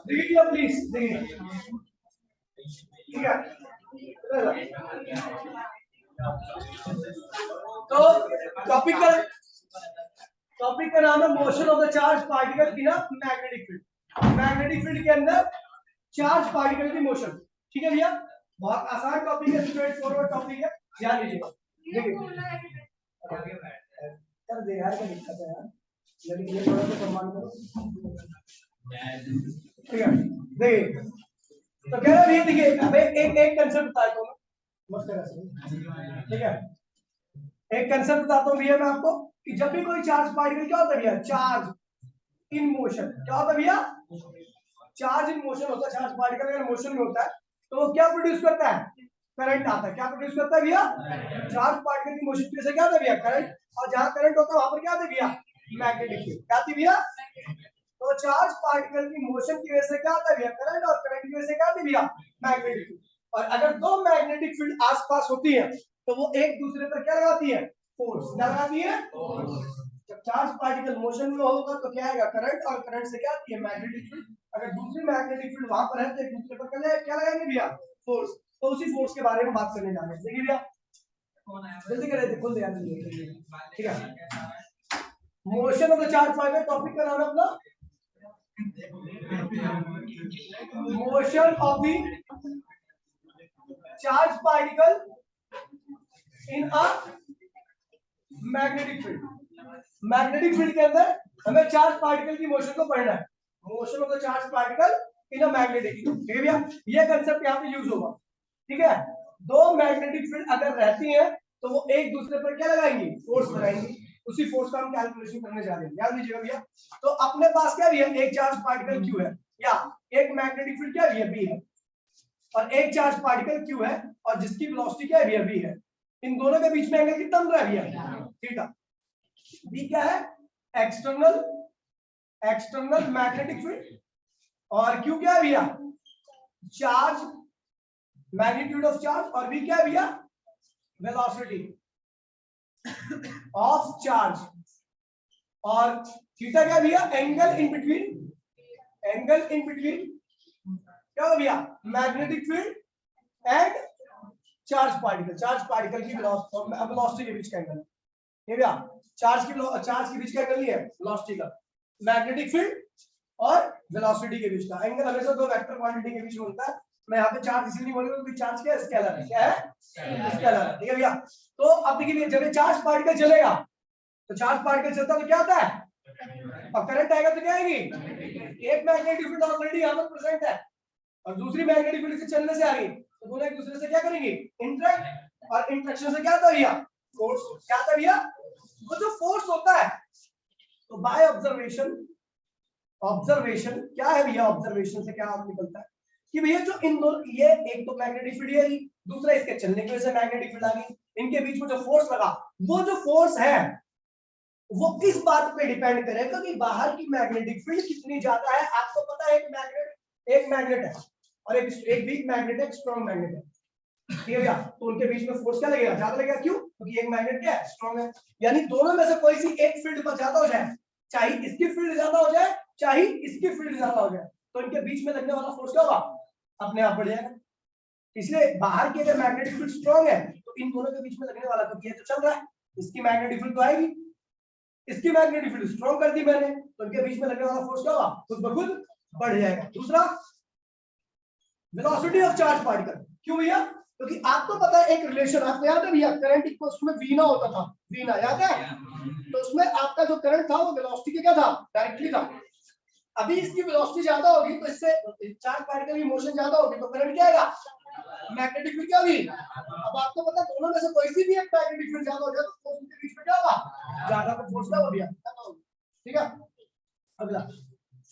देखिए प्लीज देखिए, ठीक है। तो टॉपिक का नाम है motion of the charge particle in a magnetic field. Magnetic field के अंदर चार्ज पार्टिकल की मोशन। ठीक है भैया, बहुत आसान टॉपिक है, स्ट्रेट फॉरवर्ड टॉपिक है, ध्यान दीजिएगा। देखिए कर दे यार, क्या दिक्कत है यार, लेकिन ये थोड़ा सा सम्मान करो। ठीक है, देखिए तो कह रहा है, देखिए अब एक कंसेप्ट बताता हूँ मस्त तरह से। ठीक है, एक कंसेप्ट बताता हूँ भैया मैं आपको कि जब भी कोई चार्ज पार्टिकल क्या होता है भैया, चार्ज इन मोशन। क्या होता है भैया, चार्ज इन मोशन होता है। चार्ज पार्टिकल अगर मोशन में होता है तो वो क्या प्रोड्यूस करता है, करंट आता है। क्या प्रोड्यूस करता है भैया, चार्ज पार्टिकल की मोशन की वजह से क्या होता है भैया, करंट। और जहां करंट होता है वहां पर क्या होता है भैया, मैग्नेटिक फील्ड। क्या थी भैया, तो चार्ज पार्टिकल की मोशन की वजह से क्या होता है भैया, करंट, और करंट की वजह से क्या होती है भैया, मैग्नेटिक फील्ड। और अगर दो मैग्नेटिक फील्ड आसपास होती है तो वो एक दूसरे पर क्या लगाती है, फोर्स। क्या लगाती है, जब चार्ज पार्टिकल मोशन में होगा तो क्या आएगा, करंट, और करंट से क्या आती है, मैग्नेटिक फील्ड। अगर दूसरी मैग्नेटिक फील्ड वहां पर है तो एक दूसरे पर क्या लगाएंगे भैया, फोर्स। तो उसी फोर्स के बारे में बात करने जा रहे हैं। देखिए भैया जल्दी करें, खोल दे। ठीक है, motion of the charge particle, topic का नाम है अपना motion of the charge particle in a magnetic field. Magnetic field के अंदर हमें चार्ज पार्टिकल की मोशन को पढ़ना है। Motion of the charge particle in a magnetic field. ठीक है भैया, ये कंसेप्ट यहाँ पे यूज होगा। ठीक है, दो मैग्नेटिक फील्ड अगर रहती है तो वो एक दूसरे पर क्या लगाएंगी, फोर्स बनाएंगी। उसी फोर्स का हम कैलकुलेशन करने जा रहे हैं, याद लीजिएगा भैया। तो अपने पास क्या है, एक चार्ज पार्टिकल क्यू है, या एक मैग्नेटिक फील्ड क्या है, बी है, और एक चार्ज पार्टिकल क्यू है और जिसकी वेलोसिटी क्या है, वी है। इन दोनों के बीच में एंगल कितना बन रहा है भैया, थीटा। बी क्या है, एक्सटर्नल एक्सटर्नल मैग्नेटिक फील्ड, और क्यू क्या है भैया, चार्ज, मैग्नीट्यूड ऑफ चार्ज, और वी क्या है भैया, वेलोसिटी ऑफ चार्ज, और थीटा क्या है भैया, angle in between, angle in between क्या हो भैया, magnetic field and charge particle. Charge particle की वेलोसिटी के बीच का एंगल है भैया। चार्ज के बीच का एंगल नहीं है, वेलोसिटी का। मैग्नेटिक फील्ड और वेलोसिटी के बीच का एंगल हमेशा दो वेक्टर क्वांटिटी के बीच में होता है। मैं यहाँ पे चार्ज इसलिए नहीं बोलूंगा क्योंकि चार्ज क्या है, स्केलर है। क्या है, स्केलर है। ठीक है भैया, तो अब देखिए जब चार्ज पार्टिकल चलेगा तो चार्ज पार्टिकल चलता है तो क्या होता है, और करंट आएगा तो क्या आएगी, एक मैग्नेटिक फील्ड ऑलरेडी यहाँ पर प्रेजेंट है और दूसरी मैग्नेटिक फील्ड से चलने से आ रही, तो दोनों एक दूसरे से क्या करेंगे, इंटरेक्ट, और इंटरेक्शन से क्या होता है भैया, फोर्स। क्या होता है भैया, वो जो फोर्स होता है, तो बाय ऑब्जर्वेशन, ऑब्जर्वेशन क्या है भैया, ऑब्जर्वेशन से क्या निकलता है कि भैया जो इन दोनों, ये एक तो मैग्नेटिक फील्ड है, दूसरा इसके चलने की वजह से मैग्नेटिक फील्ड आ गई, इनके बीच में जो फोर्स लगा, वो जो फोर्स है वो किस बात पे डिपेंड करेगा कि बाहर की मैग्नेटिक फील्ड कितनी ज्यादा है। आपको पता है एक मैग्नेट है और एक वीक मैग्नेट है, स्ट्रॉन्ग मैग्नेट है। ठीक है भैया, तो उनके बीच में फोर्स क्या लगेगा, ज्यादा लगेगा। क्यों, क्योंकि एक मैग्नेट क्या है, स्ट्रॉन्ग है। यानी दोनों में से कोई सी एक फील्ड पर ज्यादा हो जाए, चाहे इसकी फील्ड ज्यादा हो जाए चाहे इसकी फील्ड ज्यादा हो जाए, तो इनके बीच में लगने वाला फोर्स क्या होगा, अपने आप बढ़ जाएगा। इसलिए बाहर की अगर मैग्नेटिक फील्ड स्ट्रॉन्ग है तो इन दोनों के बीच में लगने वाला, क्योंकि ये तो चल रहा है, इसकी मैग्नेटिक फील्ड तो आएगी, इसकी मैग्नेटिक फील्ड स्ट्रॉन्ग कर दी मैंने, तो इनके बीच में लगने वाला फोर्स क्या होगा, खुद ब खुद बढ़ जाएगा। दूसरा, वेलोसिटी ऑफ चार्ज पार्टिकल। क्यों भैया, क्योंकि आपको पता है एक रिलेशन, आपको याद है भैया, करंट इक्वल्स टू वी ना होता था, वी ना, याद है। तो उसमें आपका जो करंट था वो वेलोसिटी के क्या था, डायरेक्टली था। अभी इसकी वेलोसिटी ज्यादा होगी तो इससे चार्ज पार्टिकल की मोशन ज्यादा होगी तो करंट क्या आएगा, मैग्नेटिक फील्ड क्या होगी। अब आपको पता है दोनों में से कोई सी भी एक मैग्नेटिक फील्ड ज्यादा हो जाए तो फोर्स के बीच में क्या होगा, ज्यादा, तो फोर्स क्या हो गया। ठीक है, अगला,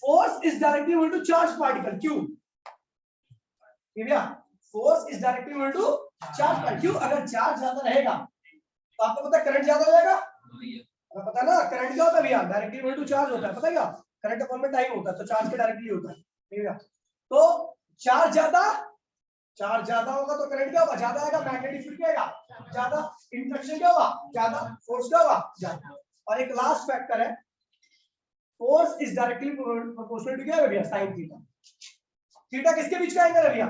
force is directly equal to charge particle. क्यों भैया, force is directly equal to charge particle. क्यों, अगर चार्ज ज्यादा रहेगा तो आपको पता है करंट ज्यादा हो जाएगा। पता है ना, करंट क्या होता है भैया, डायरेक्टली इक्वल टू चार्ज होता है। पता है क्या, करंट अपॉन में टाइम होता है, तो चार्ज के डायरेक्टली होता है। ठीक है, तो चार्ज ज्यादा होगा तो करंट क्या होगा, ज्यादा आएगा, मैग्नेटिक फील्ड क्या आएगा ज्यादा, इंटरेक्शन क्या होगा ज्यादा, फोर्स क्या होगा ज्यादा। और एक लास्ट फैक्टर है, force is directly proportional to क्या है भैया, साइन थीटा। थीटा किसके बीच का एंगल है भैया,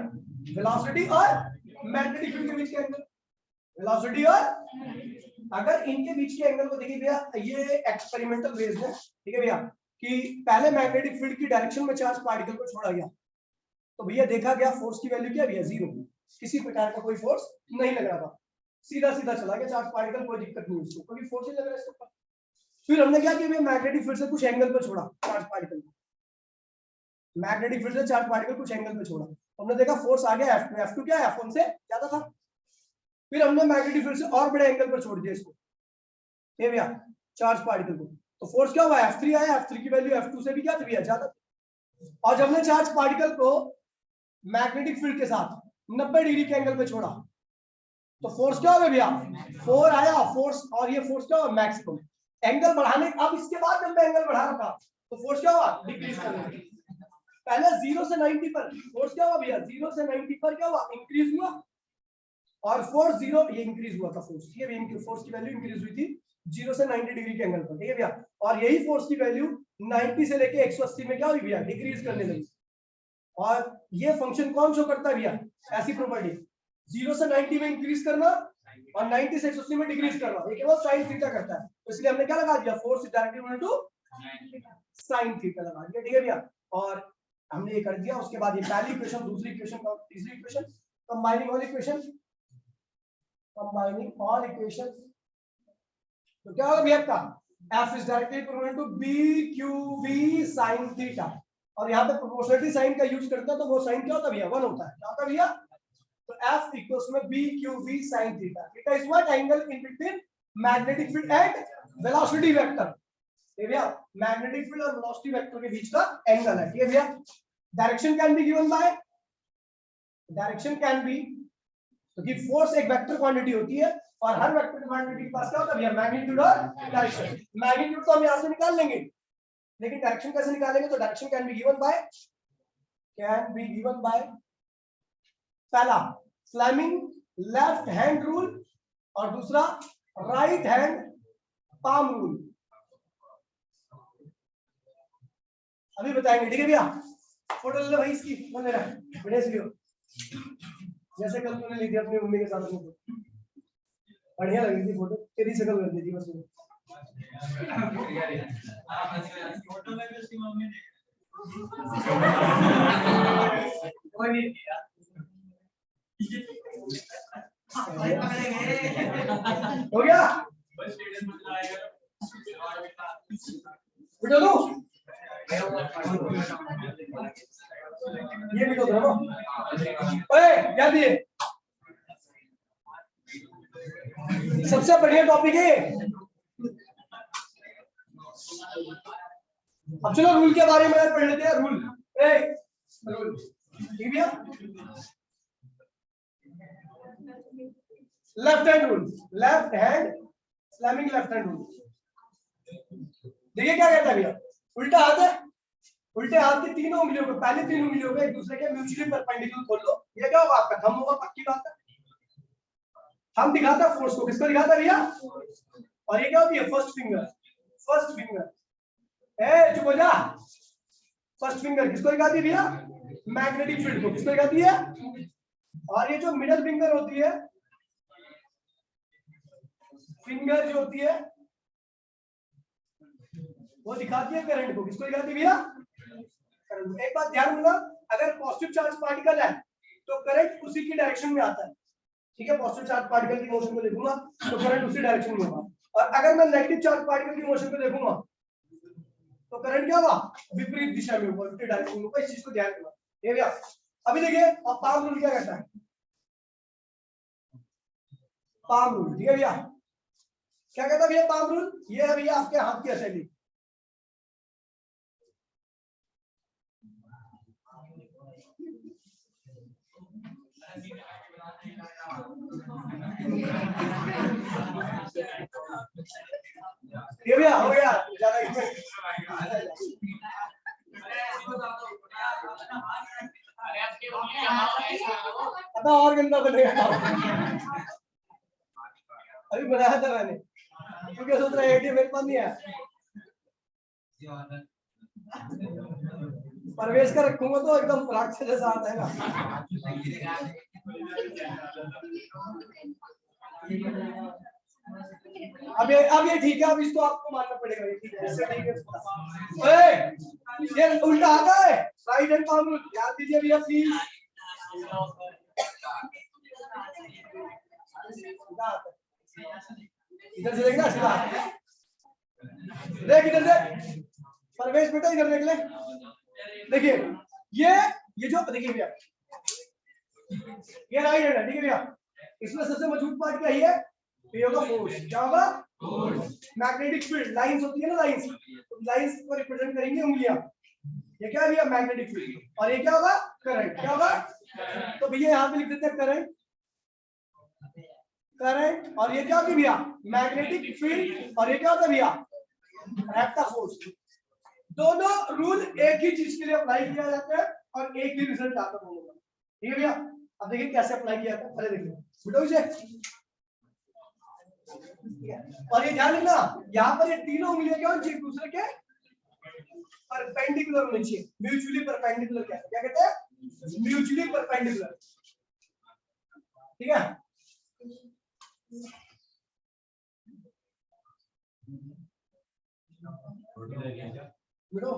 वेलोसिटी और मैग्नेटिक फील्ड के बीच का एंगल। वेलोसिटी और, अगर इनके बीच के एंगल को देखिए भैया, ये एक्सपेरिमेंटल बेस्ड है, ठीक है भैया, कि पहले मैग्नेटिक फील्ड की डायरेक्शन में चार्ज पार्टिकल को छोड़ा गया, तो भैया देखा गया फोर्स की वैल्यू क्या भैया, 0, किसी प्रकार का कोई फोर्स नहीं लग रहा था, सीधा सीधा चला गया चार्ज पार्टिकल, कोई दिक्कत नहीं उसको, कोई फोर्स नहीं लग रहा इसके ऊपर। फिर हमने क्या किया भैया, मैग्नेटिक फील्ड से कुछ एंगल पे छोड़ा चार्ज पार्टिकल को, मैग्नेटिक फील्ड से चार्ज पार्टिकल कुछ एंगल पे छोड़ा, हमने देखा फोर्स आ गया F2, F2 क्या है, F1 से ज्यादा था। फिर हमने मैग्नेटिक फील्ड से और बड़े एंगल पर छोड़ दिया इसको, ये भैया चार्ज पार्टिकल को, तो फोर्स क्या हुआ, F3 आया, F3 की वैल्यू F2 से भी क्या थी भैया, ज्यादा। और जब हमने चार्ज पार्टिकल को मैग्नेटिक फील्ड के साथ 90 डिग्री के एंगल पे छोड़ा, तो फोर्स क्या होगा भैया, 4 आया फोर्स, और ये फोर्स क्या होगा, मैक्सिमम। एंगल बढ़ाने, अब इसके बाद जब मैं एंगल बढ़ा रहा था, तो फोर्स क्या हुआ, डिक्रीज करने लगी। पहले 0 से 90 पर फोर्स क्या हुआ भैया, 0 से 90 पर क्या हुआ, इंक्रीज हुआ, और फोर्स 0 ये इंक्रीज हुआ था फोर्स, ये भी फोर्स की वैल्यू इंक्रीज हुई थी 0 से 90 डिग्री के एंगल पर, ठीक है भैया। और यही फोर्स की वैल्यू 90 से लेके 180 में क्या हुई भैया, डिक्रीज करने लगी। और ये फंक्शन कौन शो करता है भैया, ऐसी प्रॉपर्टी, 0 से 90 में इंक्रीज करना और 90 से 180 में डिक्रीज करना, ये केवल साइन थीटा करता है, तो इसलिए हमने क्या लगा दिया, force is directly equal to sine theta लगा दिया, ठीक है भैया। और हमने ये कर दिया, उसके बाद ये पहली इक्वेशन, दूसरी इक्वेशन और तीसरी equation, combining all equation, combining all equation, तो क्या होगा भैया आपका, F is directly equal to BQV sin theta, और यहाँ पे प्रोपोर्शनलिटी साइन का यूज करता है, तो वो साइन क्या होता है भैया, 1 होता है, क्या होता है भैया, तो F इक्वल्स में BQV sin theta, theta is what, angle in between magnetic field and velocity vector, ये भैया मैग्नेटिक फील्ड और वेलोसिटी वेक्टर के बीच का एंगल है, ठीक है भैया। Direction can be given by, direction can be, क्योंकि फोर्स एक वेक्टर क्वांटिटी होती है, और हर वेक्टर क्वांटिटी के पास क्या होता है भैया, मैग्नीट्यूड और डायरेक्शन। मैग्नीट्यूड तो हम यहां से निकाल लेंगे, लेकिन डायरेक्शन कैसे निकालेंगे, तो direction can be given by पहला फ्लेमिंग लेफ्ट हैंड रूल, और दूसरा राइट हैंड पाम रूल, अभी बताएंगे, ठीक है भैया। फोटो ले लो भाई इसकी, वो मेरा बढ़िया सी, जैसे कल तूने ली थी अपनी मम्मी के साथ में, बढ़िया लगी थी फोटो, तेरी शक्ल कर दी थी बस वो। फोटो में उसकी मम्मी ने हो गया, बिठा दो ये, बिठा दो, ओए क्या दिए, सबसे बढ़िया टॉपिक है। अब चलो रूल के बारे में पढ़ लेते हैं, रूल, रूल ठीक है, left hand rule, left hand slamming left hand rule, देखिए क्या कहता है भैया, उल्टा हाथ है, उल्टे हाथ की तीनों उंगलियों को, पहले तीन उंगलियों को एक दूसरे के म्यूचुअली परपेंडिकुलर खोल लो, ये क्या होगा आपका थंब होगा, पक्की बात है। हम दिखाता है फोर्स को, किसको दिखाता है भैया, और ये क्या होती है, फर्स्ट फिंगर, फर्स्ट फिंगर, ए चुप हो जा, फर्स्ट फिंगर किसको दिखाती है भैया, मैग्नेटिक फील्ड को, किसको दिखाती है, और ये जो मिडिल फिंगर होती है, फिंगर जो होती है वो दिखाती है करंट को, किसको दिखाती है भैया, करंट। एक बात ध्यान रखना, अगर पॉजिटिव चार्ज पार्टिकल है तो करंट उसी की डायरेक्शन में आता है, ठीक है, पॉजिटिव चार्ज पार्टिकल की मोशन को देखूंगा तो करंट उसी डायरेक्शन में होगा, और अगर मैं नेगेटिव चार्ज पार्टिकल की मोशन को देखूंगा तो करंट क्या होगा, विपरीत दिशा में होगा, विपरीत डायरेक्शन में होगा, इस चीज को ध्यान रखना, ये भैया। अभी देखिए अब पाम रूल क्या कहता है, पाम रूल, ठीक है भैया, क्या कहता है भैया पाम रूल, ये है भैया आपके हाथ की असेंबली, ये भैया हो गया ज्यादा अब और गंदा बनेगा, अभी बनाया था मैंने, क्योंकि सोच रहा है एटीएम मेरे पास नहीं है, प्रवेश का रखूंगा तो एकदम राक्षस जैसा आता है ना। अब ये ठीक है, अब इसको आपको मानना पड़ेगा, ये ठीक है, इससे ठीक है। ये उल्टा आता है, राइट हैंड पावर ध्यान दीजिए भैया प्लीज। इधर से देखना सीधा, देख इधर से प्रवेश बेटा, इधर देख ले। देखिए ये जो देखिए भैया, ये राइट हैंड है, ठीक है भैया। इसमें सबसे मजबूत पार्ट क्या है? ये होगा फोर्स। क्या होगा? Magnetic field. लाइंस होती है ना, लाइंस, तो लाइंस को रिप्रेजेंट करेंगे उंगलियां। ये क्या है भैया? Magnetic field. और ये क्या होगा? करंट। क्या होगा? तो भैया यहाँ पे लिख देते हैं करंट, करंट। और ये क्या होगी भैया? Magnetic field. और ये क्या होता है भैया? Act force. दोनों रूल एक ही चीज के लिए अप्लाई किया जाता है और एक ही रिजल्ट आता है दोनों का। ठीक है भैया? अब देखिए कैसे अप्लाई किया जाता है, पहले देखिए बेटा इसे। और ये ध्यान रखना, यहाँ पर ये तीनों उंगलियां क्या होनी चाहिए? एक दूसरे के परपेंडिकुलर होनी चाहिए। म्यूचुअली परपेंडिकुलर क्या कहते हैं? Mutually perpendicular. ठीक है? बेटो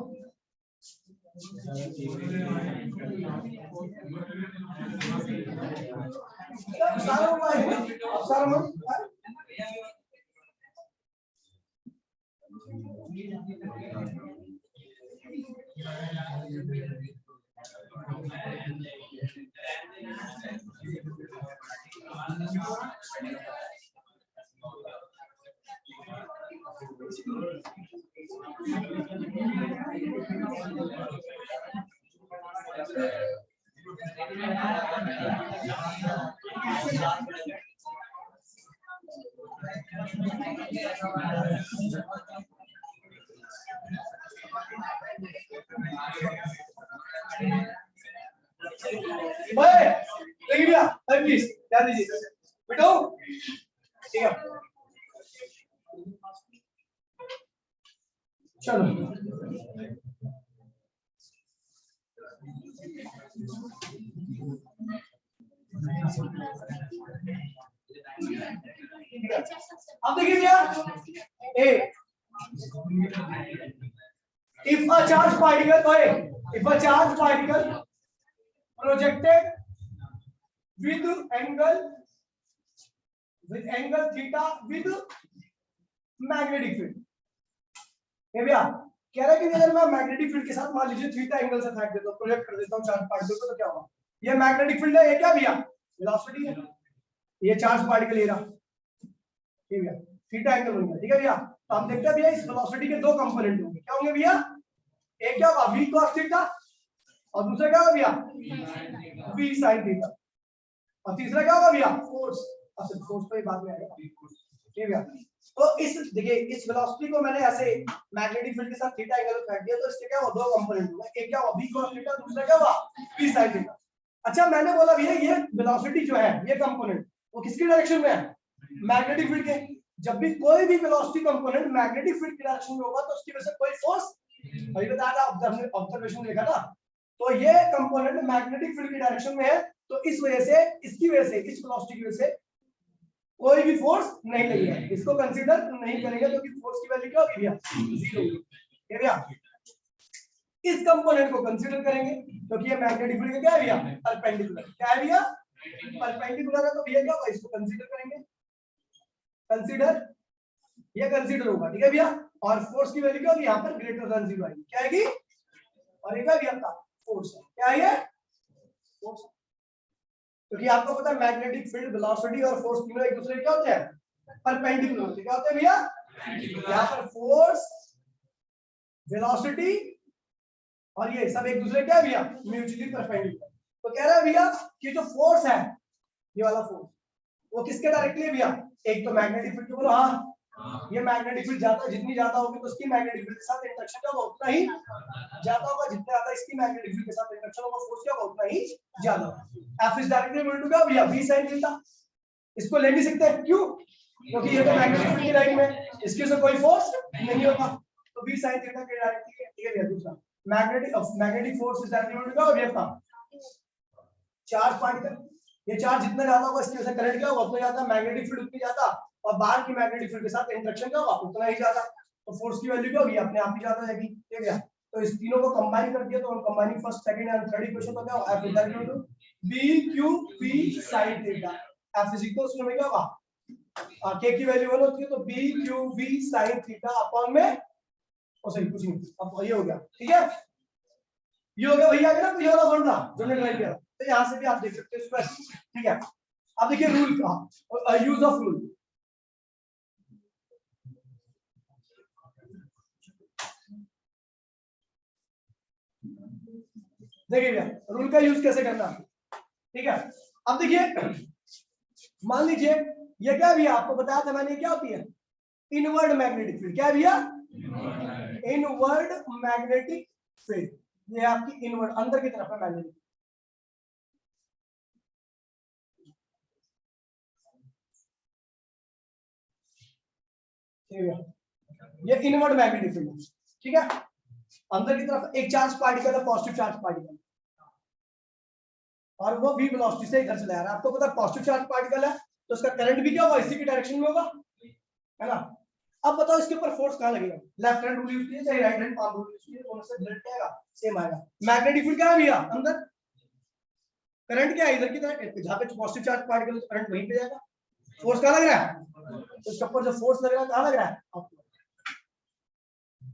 प्लीज ध्यान दीजिए बेटो। ठीक है चलो, अब देखिए भैया, if a charged particle projected with angle theta with magnetic field। ये भैया कह रहा है कि अगर मैं मैग्नेटिक फील्ड के साथ मान लीजिए थीटा एंगल से फेंक देता हूं, प्रोजेक्ट कर देता हूं चार्ज पार्टिकल को, तो क्या होगा? ये मैग्नेटिक फील्ड है, ये क्या भैया? वेलोसिटी है। ये चार्ज पार्टिकल ये रहा, ठीक है भैया, थीटा एंगल बन गया। ठीक है भैया? तो हम देखते हैं भैया इस वेलोसिटी के दो कंपोनेंट होंगे। क्या होंगे भैया? एक क्या होगा? v cos थीटा, और दूसरा क्या होगा भैया? v sin theta. और तीसरा क्या होगा भैया? फोर्स। अच्छा फोर्स तो ये बाद में आएगा, ठीक है भैया। तो इस देखिए इस वेलोसिटी को मैंने ऐसे मैग्नेटिक फील्ड के साथ थीटा एंगल में फेंक दिया, तो इसके क्या हुआ? दो कंपोनेंट हुआ, एक क्या हुआ? v cos थीटा, दूसरा क्या हुआ? v sin theta. अच्छा मैंने बोला भैया ये वेलोसिटी जो है, ये कंपोनेंट वो किसकी डायरेक्शन में है? मैग्नेटिक फील्ड के। जब भी कोई भी वेलोसिटी कंपोनेंट मैग्नेटिक फील्ड की डायरेक्शन में होगा तो उसकी वजह से कोई फोर्स, अभी बताया था, ऑब्जर्वेशन में लिखा था। तो ये कंपोनेंट मैग्नेटिक फील्ड की डायरेक्शन में है, तो इस वजह से, इसकी वजह से, इस वेलोसिटी की वजह से कोई भी फोर्स नहीं लगेगा। इसको कंसीडर नहीं करेंगे क्योंकि फोर्स की वैल्यू क्या होगी भैया? जीरो। ठीक है भैया? इस कंपोनेंट को कंसीडर करेंगे क्योंकि ये मैग्नेटिक फील्ड का क्या है भैया? परपेंडिकुलर। क्या है भैया? परपेंडिकुलर है, तो भैया क्या होगा? इसको कंसीडर करेंगे, कंसीडर, ये कंसीडर होगा। ठीक है भैया? और फोर्स की वैल्यू क्या होगी? यहाँ पर ग्रेटर देन जीरो आएगी। क्या आएगी? और ये क्या भैया आपका? फोर्स। क्या है ये? फोर्स। क्योंकि आपको पता है मैग्नेटिक फील्ड, वेलोसिटी और फोर्स तीनों एक दूसरे के क्या होते हैं? परपेंडिकुलर होते हैं। क्या होते हैं भैया? यहाँ पर फोर्स, वेलोसिटी और ये सब एक दूसरे क्या है भैया? Mutually perpendicular. तो कह रहा है भैया कि जो फोर्स है, ये वाला फोर्स, वो किसके डायरेक्टली है भैया? एक तो मैग्नेटिक फील्ड, बोलो हाँ। ये मैग्नेटिक फील्ड ज्यादा, जितनी ज्यादा होगी तो उसकी मैग्नेटिक फील्ड के साथ इंटरेक्शन क्या होगा? उतना ही ज्यादा होगा। जितना ज्यादा इसकी मैग्नेटिक फील्ड के साथ इंटरेक्शन होगा, फोर्स क्या होगा? उतना ही ज्यादा। F is directly equal to क्या भैया? v sin theta. इसको ले नहीं सकते, क्यों? क्योंकि ये तो मैग्नेटिक फील्ड की लाइन में, इसके से कोई फोर्स नहीं होगा, तो v sin थीटा के डायरेक्टली ठीक है भैया। दूसरा magnetic force is attributed to भैया का चार्ज पार्टिकल, ये चार्ज जितना ज्यादा होगा इसकी वजह से करंट क्या होगा उतना ज्यादा, मैग्नेटिक फील्ड उतनी ज्यादा, और बाहर की मैग्नेटिक फील्ड के साथ इंटरेक्शन क्या होगा उतना ही ज्यादा, तो फोर्स की वैल्यू क्या होगी अपने आप ही ज्यादा हो जाएगी। ठीक है, तो इस तीनों को कंबाइन कर दिया तो हम combining first second and third equation तो क्या होगा F is equal to B Q P sin theta. F is equal to क्या होगा K की वैल्यू 1 होती है तो B Q V sin theta upon में सही कुछ नहीं, अब ये हो गया। ठीक है, ये हो गया, वही आ गया ना कोई वाला फॉर्मूला जो हमने ट्राई किया, तो यहां से भी आप देख सकते हो इसको ऐसे। ठीक है, अब देखिए रूल का यूज ऑफ रूल। देखिए भैया रूल का यूज कैसे करना है। ठीक है, अब देखिए मान लीजिए ये क्या भैया आपको बताया था मैंने, क्या होती है इनवर्ड मैग्नेटिक फील्ड। क्या भैया इनवर्ड मैग्नेटिक फील्ड, ये आपकी इनवर्ड अंदर की तरफ है मैग्नेटिक। ये इनवर्ड मैग्नेटिक फील्ड। ठीक है, अंदर की तरफ एक चार्ज पार्टिकल है, पॉजिटिव चार्ज पार्टिकल, और वो v वेलोसिटी से इधर चला आ रहा है। आपको पता है पॉजिटिव चार्ज पार्टिकल है तो उसका करंट भी क्या होगा इसी की डायरेक्शन में होगा, है ना। अब बताओ इसके ऊपर फोर्स कहां लगेगा, लेफ्ट हैंड रूल यूज कीजिए चाहे right hand palm rule use कीजिए, दोनों से रिजल्ट क्या आएगा सेम आएगा। मैग्नेटिक फील्ड क्या है भैया अंदर, करंट क्या है इधर की तरफ, जहां पे पॉजिटिव चार्ज पार्टिकल तो करंट वहीं पे जाएगा। फोर्स कहां लग रहा है, तो इसके ऊपर जो फोर्स लग रहा है कहां लग रहा है आपको।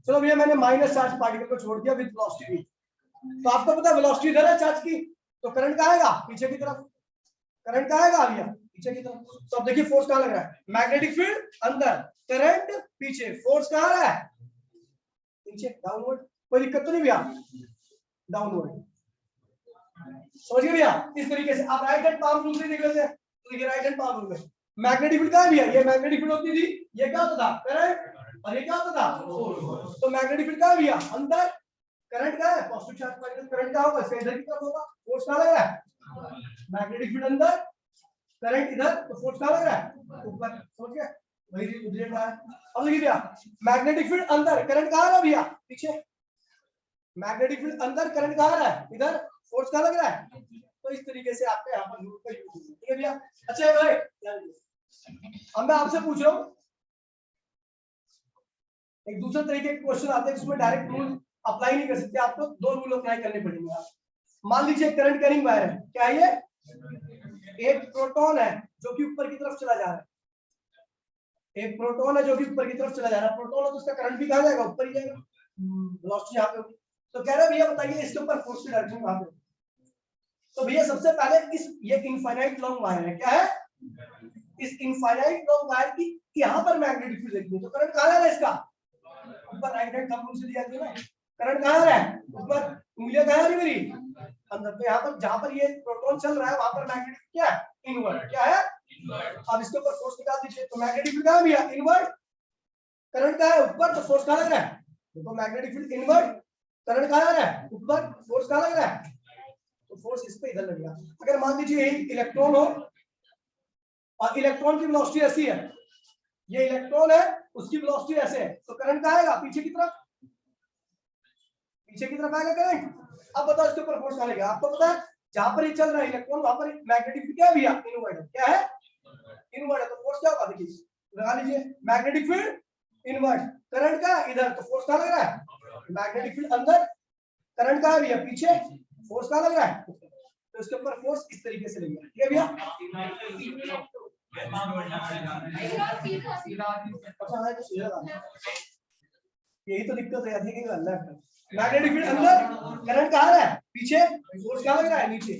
चलो भैया मैंने माइनस चार्ज पार्टिकल को छोड़ दिया विद वेलोसिटी, तो आपको पता है वेलोसिटी इधर है चार्ज की, तो करंट कहां आएगा पीछे की तरफ, करंट कहां आएगा भैया पीछे की तरफ। तो अब देखिए फोर्स कहां लग रहा है, मैग्नेटिक फील्ड अंदर, करंट पीछे, फोर्स कहां आ रहा है पीछे, डाउनवर्ड। कोई दिक्कत तो नहीं भैया, डाउनवर्ड। समझ गए भैया, इस तरीके से आप राइट हैंड पाम रूल से देख लेते हैं। तो देखिए राइट हैंड पाम रूल में मैग्नेटिक फील्ड कहां है भैया, ये मैग्नेटिक फील्ड होती थी, ये क्या होता था करंट, और ये क्या होता था फोर्स। तो मैग्नेटिक फील्ड कहां है भैया अंदर, करंट क्या है पॉजिटिव चार्ज पार्टिकल, करंट क्या होगा इसका इधर की तरफ होगा, फोर्स कहां लग रहा है मैग्नेटिक फील्ड अंदर, करंट इधर, तो फोर्स कहां लग रहा है ऊपर। समझ गए, वही रिजल्ट आया। अब देखिए भैया मैग्नेटिक फील्ड अंदर, करंट कहां आ रहा है भैया पीछे, मैग्नेटिक फील्ड अंदर, करंट कहां आ रहा है इधर, फोर्स कहां लग रहा है। तो इस तरीके से आपके यहाँ पर रूल का यूज होगा। ठीक है भैया, अच्छा भाई अब मैं आपसे पूछ रहा हूँ एक दूसरे तरीके के क्वेश्चन आते हैं जिसमें डायरेक्ट रूल अप्लाई नहीं कर सकते, आपको दो रूल अप्लाई करने पड़ेंगे। मान लीजिए करंट कैरिंग वायर है, क्या ये एक प्रोटॉन है जो कि ऊपर की तरफ चला जा रहा है, एक प्रोटॉन है जो कि ऊपर की तरफ चला जा रहा है, प्रोटॉन है तो उसका करंट भी कहां जाएगा ऊपर ही जाएगा, वेलोसिटी यहां पे होगी। तो कह रहे भैया बताइए इसके ऊपर फोर्स की डायरेक्शन कहां पे। तो भैया सबसे पहले इस ये इनफाइनाइट लॉन्ग वायर है, क्या है इस इनफाइनाइट लॉन्ग वायर की यहां पर मैग्नेटिक फील्ड देखनी है, तो करंट कहां जा रहा है इसका ऊपर, राइट हैंड थंब रूल से दिया गया ना, करंट कहां आ रहा है ऊपर, उंगलियां कहां आ रही मेरी अंदर। तो यहाँ पर जहां पर ये प्रोटॉन चल रहा है वहां पर मैग्नेटिक क्या है इनवर्ड, क्या है अब इसके ऊपर फोर्स निकाल दीजिए, तो मैग्नेटिक फील्ड कहां भैया इनवर्ड, करंट कहां है ऊपर, तो फोर्स कहां लग रहा है, देखो मैग्नेटिक फील्ड इनवर्ड, करंट कहां आ रहा है ऊपर, फोर्स कहां लग रहा है, तो फोर्स इस पे इधर लगेगा। अगर मान लीजिए एक इलेक्ट्रॉन हो और इलेक्ट्रॉन की वेलोसिटी ऐसी है, ये इलेक्ट्रॉन है उसकी वेलोसिटी ऐसे है, तो करंट कहां आएगा पीछे की तरफ, पीछे की तरफ आएगा करंट। अब बताओ इसके ऊपर फोर्स कहां लगेगा, आपको पता है जहां पर ये चल रहा है इलेक्ट्रॉन वहां पर मैग्नेटिक फील्ड क्या है भैया इनवर्ड है, क्या है इनवर्ड है, तो फोर्स क्या होगा देखिए लगा लीजिए मैग्नेटिक फील्ड इनवर्ड, करंट का इधर, तो फोर्स कहां लग रहा है मैग्नेटिक फील्ड अंदर, करंट कहां है भैया पीछे, फोर्स कहां लग रहा है, तो इसके ऊपर फोर्स इस तरीके से लगेगा। ठीक है भैया, यही तो दिक्कत है कि अल्लाह मैग्नेटिक फील्ड अंदर, करंट कहां है पीछे, फोर्स कहां लग रहा है नीचे,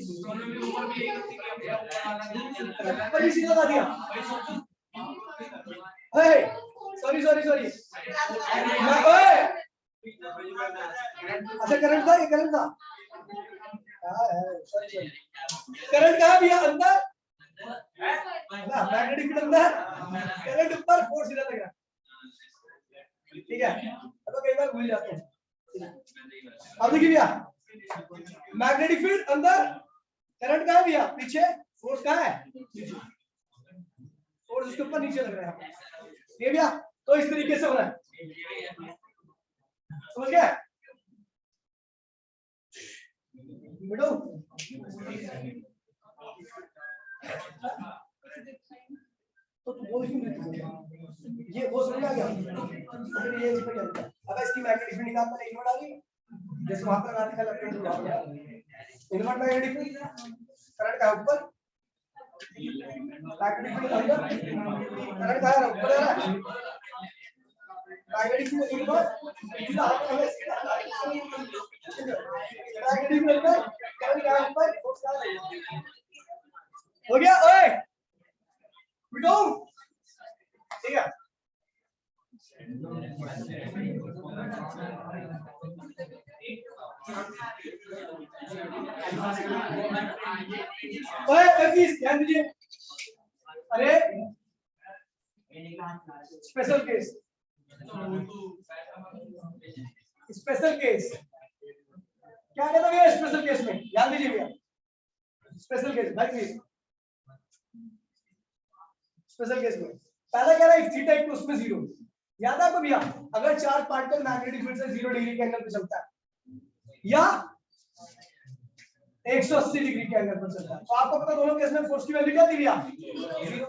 ऊपर ही सीधा दिया। सॉरी सॉरी सॉरी अच्छा करंट था, ये करंट था, करंट कहां भैया अंदर, मैग्नेटिक फील्ड अंदर, करंट ऊपर, फोर्स इधर लग रहा है। ठीक है, अब कई बार भूल जाते हैं। अब देखिए भैया मैग्नेटिक फील्ड अंदर, करंट कहां है भैया पीछे, फोर्स कहां है नीचे, फोर्स इसके ऊपर नीचे लग रहा है। ये भैया तो इस तरीके से हो रहा है, समझ गए। बेटो तो वो ये वो समझ आ गया। अगर ये इस पे चलता है, अगर इसकी मैग्नेटिक फील्ड निकालना है, इन्वर्ट आ गई, जैसे वहां पर गाड़ी का करंट हुआ इन्वर्ट मैग्नेटिक फील्ड करंट का ऊपर, मैग्नेटिक फील्ड अंदर, करंट का ऊपर है, मैग्नेटिक फील्ड इन्वर्ट सीधा मैग्नेटिक फील्ड अंदर, करंट का ऊपर, फोर्स का हो गया। ओए बेटो ठीक है। ओए प्लीज ध्यान दीजिए। अरे स्पेशल केस, स्पेशल केस क्या कहते हैं स्पेशल केस में, ध्यान दीजिए भैया। स्पेशल केस भाई प्लीज, स्पेशल केस में पहला कह रहा है थीटा इक्वल्स में 0, याद है आपको भैया? अगर चार्ज पार्टिकल मैग्नेटिक फील्ड से 0 डिग्री के एंगल पे चलता है या 180 डिग्री के एंगल पर चलता है, तो आपको पता दोनों केस में फोर्स की वैल्यू क्या थी भैया? 0।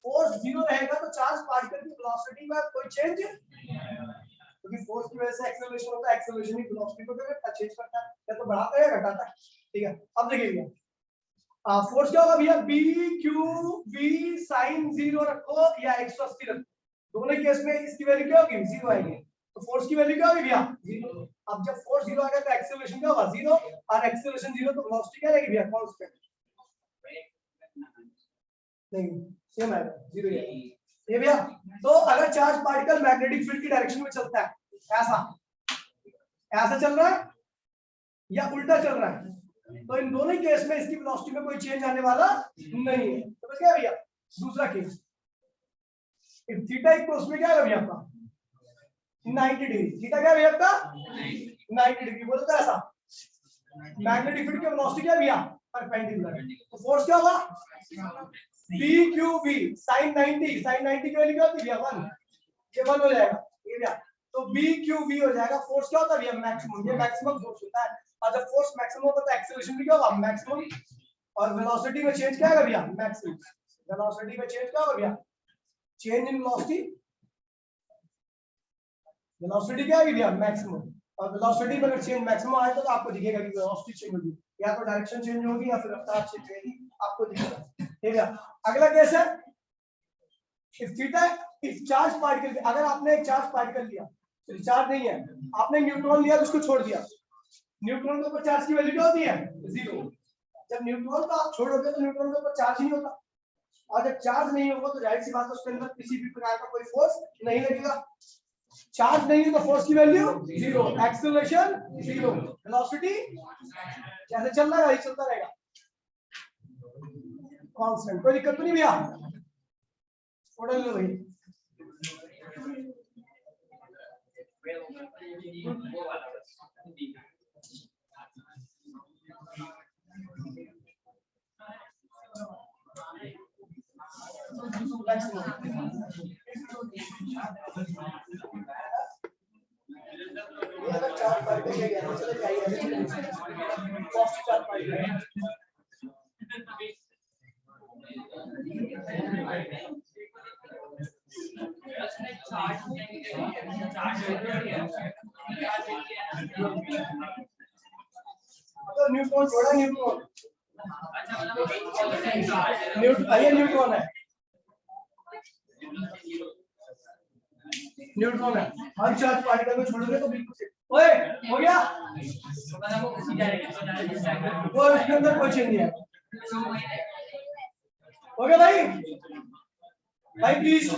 फोर्स 0 रहेगा तो चार्ज पार्टिकल की वेलोसिटी में कोई चेंज, क्योंकि फोर्स की वजह से एक्सेलरेशन होता है, एक्सेलरेशन ही वेलोसिटी को चेंज करता है, या तो बढ़ाता है या घटाता है। ठीक है, अब देखिए भैया फोर्स क्या होगा भैया? बी क्यू वी साइन 0 रखो या 180 रखो, दोनों केस में इसकी वैल्यू क्या होगी? 0 आएगी। तो फोर्स की वैल्यू क्या होगी भैया? 0। अब जब फोर्स 0 आ गया तो एक्सेलरेशन क्या होगा? 0, और एक्सेलरेशन 0 तो वेलोसिटी क्या रहेगी भैया? कांस्टेंट नहीं, सेम आएगा 0 ही आएगा। ये भैया तो अगर चार्ज पार्टिकल मैग्नेटिक फील्ड की डायरेक्शन में चलता है, ऐसा ऐसा चल रहा है या उल्टा चल रहा है, तो इन दोनों केस में इसकी वेलोसिटी में कोई चेंज आने वाला नहीं है। तो क्या भैया दूसरा केस, इफ थीटा इक्वल्स में क्या है भैया आपका? 90 डिग्री। थीटा क्या है भैया आपका? 90 डिग्री। बोलता है ऐसा मैग्नेटिक फील्ड की वेलोसिटी क्या है भैया? परपेंडिकुलर। तो फोर्स क्या होगा? P Q V sin 90, sin 90 की वैल्यू क्या होती है भैया? 1, ये 1 हो जाएगा ये भैया। तो B Q V हो जाएगा। फोर्स क्या होता है भैया? मैक्सिमम, ये मैक्सिमम फोर्स होता है, और जब फोर्स मैक्सिमम होता है तो एक्सेलरेशन भी क्या होगा? मैक्सिमम, और वेलोसिटी में चेंज क्या आएगा भैया? मैक्सिमम। वेलोसिटी में चेंज क्या होगा भैया? चेंज इन वेलोसिटी, वेलोसिटी क्या आएगी भैया? मैक्सिमम। और वेलोसिटी में अगर चेंज मैक्सिमम आए तो आपको दिखेगा कि वेलोसिटी चेंज होगी, या तो डायरेक्शन चेंज होगी या फिर रफ्तार चेंज होगी, आपको दिखेगा। ठीक है, अगला केस है if theta, if charge particle, अगर आपने एक चार्ज पार्टिकल लिया, तो चार्ज नहीं है, आपने न्यूट्रॉन लिया तो उसको छोड़ दिया, न्यूट्रॉन के ऊपर चार्ज की वैल्यू क्या होती है? 0। जब न्यूट्रॉन को आप छोड़ोगे तो न्यूट्रॉन के ऊपर चार्ज ही नहीं होता, और जब चार्ज नहीं होगा तो जाहिर सी बात है उसके अंदर किसी भी प्रकार का कोई फोर्स नहीं लगेगा। चार्ज नहीं है तो फोर्स की वैल्यू 0, एक्सेलरेशन 0, वेलोसिटी जैसे चल रहा है चलता रहेगा, कांस्टेंट। कोई दिक्कत तो नहीं भैया? फोटो लो भाई। तो न्यूट्रॉन छोड़ा, न्यूट्रॉन न्यूट्रॉन है, न्यूट्रॉन है। हर चार्ज पार्टिकल को छोड़ोगे तो बिल्कुल ओए हो गया, वो इसके अंदर कोई चेंज नहीं है। हो गया भाई? भाई प्लीज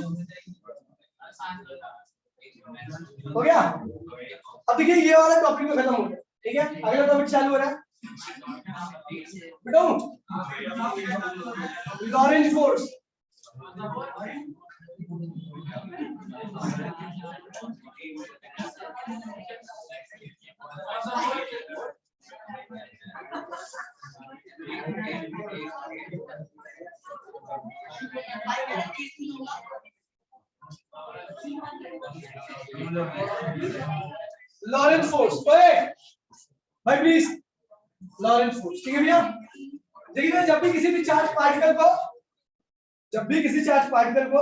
हो गया? अब देखिए ये वाला टॉपिक तो खत्म हो गया, ठीक है? अगला टॉपिक चालू हो रहा है बेटो, लॉरेंज फोर्स। लॉरेंज फोर्स, भाई प्लीज लॉरेंस फोर्स। ठीक है भैया, देखिए जब भी किसी भी चार्ज पार्टिकल को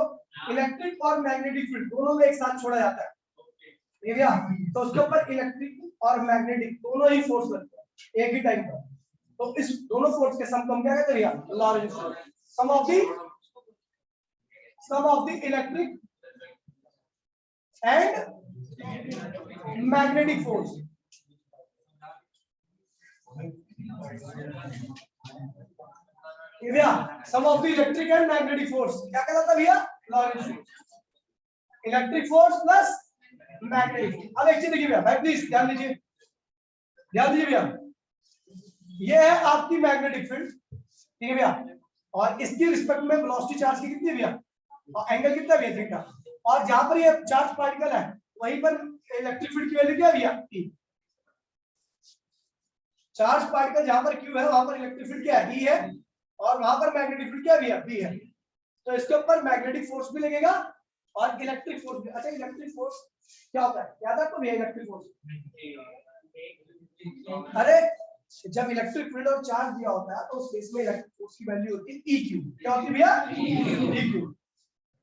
इलेक्ट्रिक और मैग्नेटिक फील्ड दोनों में एक साथ छोड़ा जाता है, ठीक है भैया, तो उसके ऊपर इलेक्ट्रिक और मैग्नेटिक दोनों ही फोर्स लगते हैं एक ही टाइम पर। तो इस दोनों फोर्स के सम को हम क्या कहते हैं भैया? Lorentz force. Sum of the electric and magnetic force. भैया sum of the electric and magnetic force क्या कहलाता है भैया? Lorentz force. Electric force plus magnetic. अब एक चीज देखिए भैया, भाई प्लीज ध्यान दीजिए भैया, ये है आपकी मैग्नेटिक फील्ड, ठीक है भैया, और इसकी रिस्पेक्ट में वेलोसिटी चार्ज की कितनी है भैया, और एंगल कितना है थीटा, और जहां पर ये चार्ज पार्टिकल है वहीं पर इलेक्ट्रिक फील्ड की वैल्यू क्या है भैया? E। चार्ज पार्टिकल जहां पर Q है वहां पर इलेक्ट्रिक फील्ड क्या है? E है, और वहां पर मैग्नेटिक फील्ड क्या है भैया? B है। तो इसके ऊपर मैग्नेटिक फोर्स भी लगेगा और इलेक्ट्रिक फोर्स भी। अच्छा इलेक्ट्रिक फोर्स क्या होता है, याद है आपको भैया इलेक्ट्रिक फोर्स? अरे जब इलेक्ट्रिक फील्ड और चार्ज दिया होता है तो उस केस में इलेक्ट्रिक फोर्स की वैल्यू होती है EQ। क्या होती है भैया? EQ।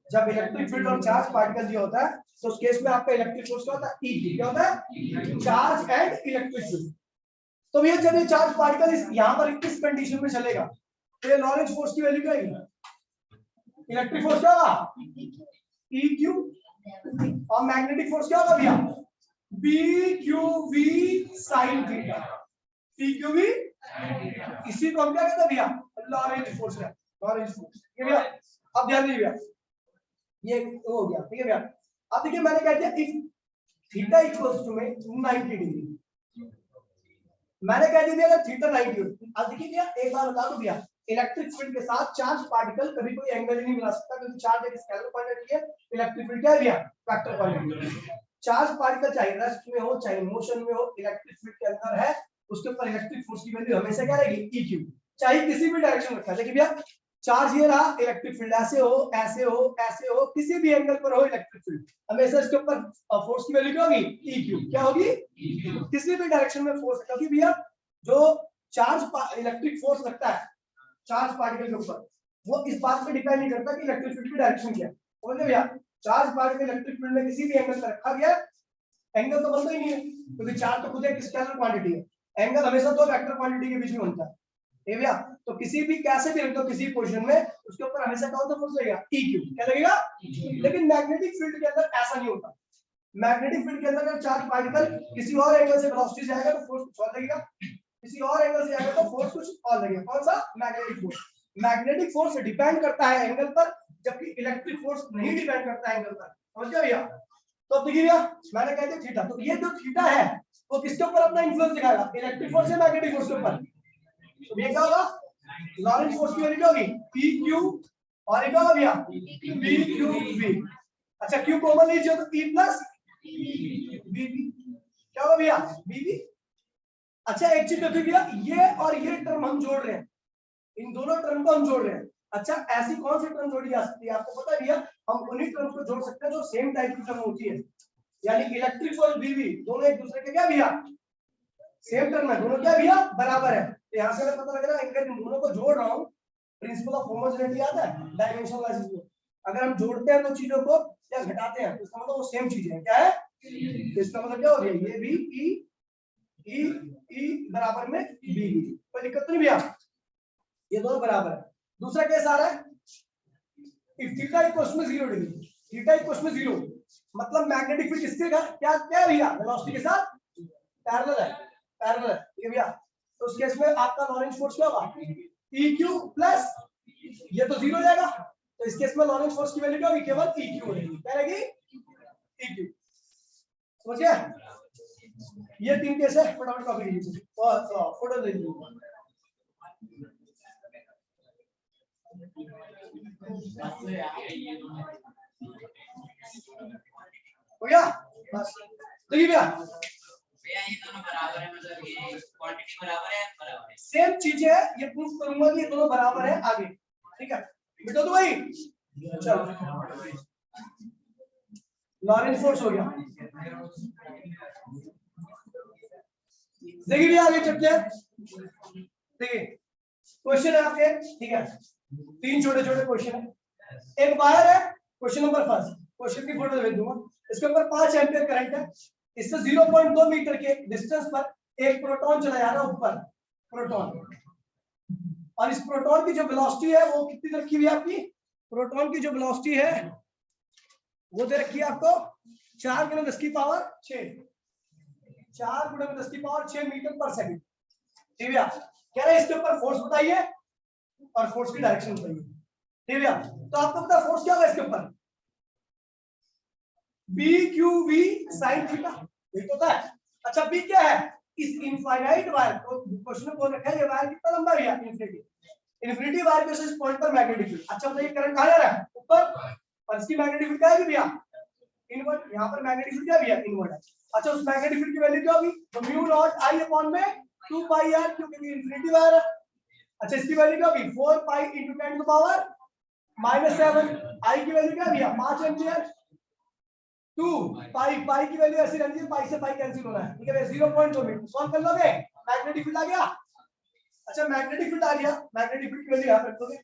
जब इलेक्ट्रिक फील्ड और चार्ज पार्टिकल दिया होता है तो उस केस में आपका इलेक्ट्रिक फोर्स क्या होता है? EQ। क्या होता है? Charge and electric field. तो भैया जब ये चार्ज पार्टिकल यहाँ पर इस कंडीशन में चलेगा तो ये लॉरेंस फोर्स की वैल्यू क्या है? इलेक्ट्रिक फोर्स क्या होगा? EQ। और मैग्नेटिक फोर्स क्या होगा भैया? BQV sin theta. PQV, इसी को हम क्या कहते हैं भैया? लॉरेंस फोर्स है, लॉरेंस फोर्स। ठीक है भैया, अब ध्यान दीजिए भैया, ये हो गया, ठीक है भैया। अब देखिए मैंने कह दिया इफ थीटा इक्वल्स टू में 90 डिग्री, मैंने कह दिया अगर थीटा 90 डिग्री। अब देखिए भैया एक बार बता दूं भैया, इलेक्ट्रिक फील्ड के साथ चार्ज पार्टिकल कभी कोई एंगल ही नहीं बना सकता, क्योंकि चार्ज एक स्केलर क्वांटिटी है, इलेक्ट्रिक फील्ड क्या है भैया? वेक्टर क्वांटिटी है। चार्ज पार्टिकल चाहे रेस्ट में हो चाहे मोशन में हो, इलेक्ट्रिक फील्ड के अंदर है, उसके ऊपर इलेक्ट्रिक फोर्स की वैल्यू हमेशा क्या रहेगी? EQ, चाहे किसी भी डायरेक्शन में रखा है। देखिए भैया चार्ज ये रहा, इलेक्ट्रिक फील्ड ऐसे हो ऐसे हो ऐसे हो, किसी भी एंगल पर हो इलेक्ट्रिक फील्ड, हमेशा इसके ऊपर फोर्स की वैल्यू क्या होगी? EQ। क्या होगी? किसी भी डायरेक्शन में फोर्स, क्योंकि भैया जो चार्ज इलेक्ट्रिक फोर्स लगता है चार्ज पार्टिकल के ऊपर, वो इस बात पे डिपेंड नहीं करता कि इलेक्ट्रिक फील्ड की डायरेक्शन क्या है। समझे भैया? चार्ज पार्टिकल इलेक्ट्रिक फील्ड में किसी भी एंगल पर रखा गया, एंगल तो बनता ही नहीं है, क्योंकि चार्ज तो खुद एक स्केलर क्वांटिटी है, एंगल हमेशा दो वेक्टर क्वांटिटी के बीच में बनता है, ठीक है भैया। तो किसी भी कैसे भी रख दो किसी पोजीशन में, उसके ऊपर हमेशा कौन सा फोर्स लगेगा? EQ। क्या लगेगा? लेकिन मैग्नेटिक फील्ड के अंदर ऐसा नहीं होता। मैग्नेटिक फील्ड के अंदर अगर चार्ज पार्टिकल किसी और एंगल से वेलोसिटी से आएगा तो फोर्स कुछ और लगेगा, किसी और एंगल से आएगा तो फोर्स कुछ और लगेगा। कौन सा? Magnetic force. Magnetic force depend करता है एंगल पर, जबकि इलेक्ट्रिक फोर्स नहीं डिपेंड करता है एंगल पर। समझ गए भैया? तो देखिए भैया मैंने कह दिया थीटा, तो ये जो थीटा है वो किसके ऊपर अपना इन्फ्लुएंस दिखाएगा? इलेक्ट्रिक फोर्स या मैग्नेटिक फोर्स के ऊपर? तो ये क्या होगा? लॉरेंस फोर्स की वैल्यू क्या होगी? PQ, और ये क्या होगा भैया? BQV। अच्छा Q कॉमन लीजिए तो P प्लस BB क्या होगा भैया? BB। अच्छा एक चीज देखिए भैया, ये और ये टर्म हम जोड़ रहे हैं, इन दोनों टर्म को हम जोड़ रहे हैं। अच्छा ऐसी कौन सी टर्म जोड़ी जा सकती है आपको पता है भैया? हम उन्हीं टर्म को जोड़ सकते हैं जो सेम टाइप की टर्म होती है, यानी इलेक्ट्रिक और बीवी दोनों एक दूसरे के क्या भैया? सेम टर्म है, दोनों क्या भैया? बराबर है। तो यहाँ से हमें पता लग रहा है अगर इन दोनों को जोड़ रहा हूँ, प्रिंसिपल ऑफ होमोजेनिटी आता है डायमेंशनलाइजेशन में, अगर हम जोड़ते हैं तो चीजों को या घटाते हैं तो इसका मतलब वो सेम चीज है। क्या है? तो इसका मतलब क्या हो गया? ये भी E बराबर में BB, कोई दिक्कत नहीं भैया, ये दोनों बराबर है। दूसरा केस आ रहा है if theta equals to 0 degree, theta equals to 0 मतलब मैग्नेटिक फील्ड किसके क्या क्या है भैया? वेलोसिटी के साथ पैरेलल है, पैरेलल है, ठीक है भैया। तो उस केस में आपका लॉरेंस फोर्स क्या होगा? EQ प्लस ये तो 0 हो जाएगा, तो इस केस में लॉरेंस फोर्स की वैल्यू क्या होगी? केवल EQ होगी। क्या रहेगी? EQ। समझ गया? ये तीन केस है, फटाफट कॉपी कीजिए और फोटो ले लीजिए। हो गया? बस देखिए भैया ये दोनों बराबर है, मतलब ये क्वांटिटी बराबर है, सेम चीज है, ये प्रूफ करूंगा कि ये दोनों बराबर है आगे, ठीक है। मिटा दो भाई, चलो लॉरेंस फोर्स हो गया। देखिए भैया आगे चलते हैं। देखिए क्वेश्चन है आपके, ठीक है, 3 छोटे छोटे क्वेश्चन है। एक वायर है, क्वेश्चन नंबर फर्स्ट, क्वेश्चन की फोटो भेज दूंगा। इसके ऊपर 5 एम्पीयर करंट है। इससे 0.2 मीटर के डिस्टेंस पर एक प्रोटॉन चला जा रहा है ऊपर, प्रोटॉन। और इस प्रोटॉन की जो वेलोसिटी है वो कितनी रखी हुई है आपकी? प्रोटॉन की जो वेलोसिटी है वो दे रखी है आपको 4 × 10⁶, 4 × 10⁶ मीटर पर सेकंड। ठीक है, कह रहे हैं इसके ऊपर फोर्स बताइए और फोर्स की डायरेक्शन बताइए। ठीक है, तो आपको पता फोर्स क्या होगा इसके ऊपर? B Q V sine theta, ये तो होता है। अच्छा बी क्या है? इस इनफाइनाइट वायर को क्वेश्चन में बोल रखा है ये वायर कितना लंबा है? इनफिनिटी। इनफिनिटी वायर के इस पॉइंट पर मैग्नेटिक फील्ड, अच्छा बताइए करंट कहां जा रहा है? ऊपर। और इसकी मैग्नेटिक फील्ड क्या है भैया? इनवर्ट। यहां पर मैग्नेटिक फील्ड क्या है भैया? इनवर्ट है। अच्छा उस मैग्नेटिक फील्ड की वैल्यू क्या होगी? तो म्यू नॉट आई अपॉन में 2 पाई आर, क्योंकि इनफिनिटी वायर है। अच्छा इसकी वैल्यू क्या होगी? 4 पाई × 10⁻⁻⁷। आई की वैल्यू क्या है भैया? 5 एम्पीयर। 2 पाई, पाई की वैल्यू ऐसी रहती है, पाई से पाई कैंसिल होना है, ठीक है। 0.2 मीटर सॉल्व कर लोगे, मैग्नेटिक फील्ड आ गया। अच्छा मैग्नेटिक फील्ड आ गया, मैग्नेटिक फील्ड की वैल्यू यहां रख दोगे।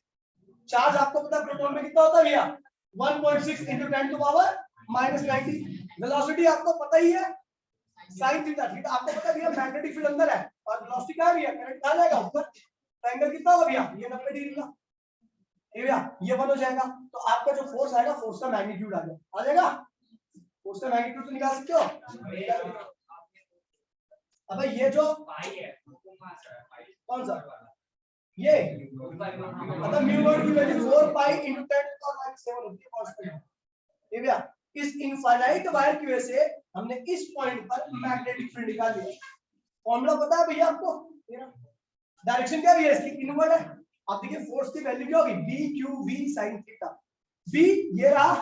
चार्ज आपको पता है प्रोटॉन में कितना होता है भैया? 1.6 × 10⁻⁻90। वेलोसिटी आपको पता ही है sin थीटा, थीटा आपको पता है भैया मैग्नेटिक फील्ड अंदर है और वेलोसिटी क्या है भैया? करंट कहां जाएगा? ऊपर। तो एंगल कितना होगा भैया? ये 90 डिग्री का। ये भैया ये 1 हो जाएगा। तो आपका जो फोर्स आएगा, फोर्स का मैग्नीट्यूड आ जाएगा। फोर्स का मैग्नीट्यूड तो निकाल सकते हो। अब ये जो कौन सा ये मतलब म्यू नॉट की वैल्यू 4 पाई × 10⁻⁷ होती है कांस्टेंट। ये भैया इस इनफाइनाइट वायर की वजह से हमने इस पॉइंट पर मैग्नेटिक फील्ड निकाल लिया। फॉर्मूला पता है भैया आपको? डायरेक्शन क्या है इसकी? इनवर्ड है। अब देखिए फोर्स की वैल्यू क्या होगी? B Q V sine theta. B ये रहा,